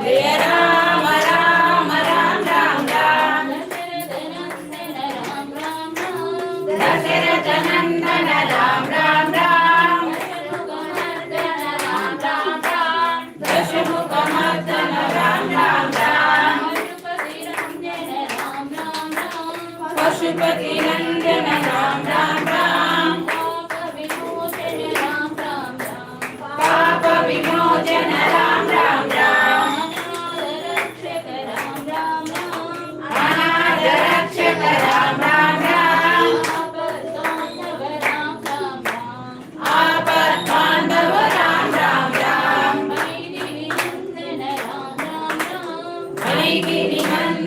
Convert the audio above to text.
जय राम राम राम राम राम दशरथ नंदन राम राम राम दशमुखमर्दन राम राम राम पशुपति नंदन राम राम राम पाप विमोचन राम राम राम अनाथ रक्षक राम राम राम आपद बांधव राम राम राम मैथिली नंदन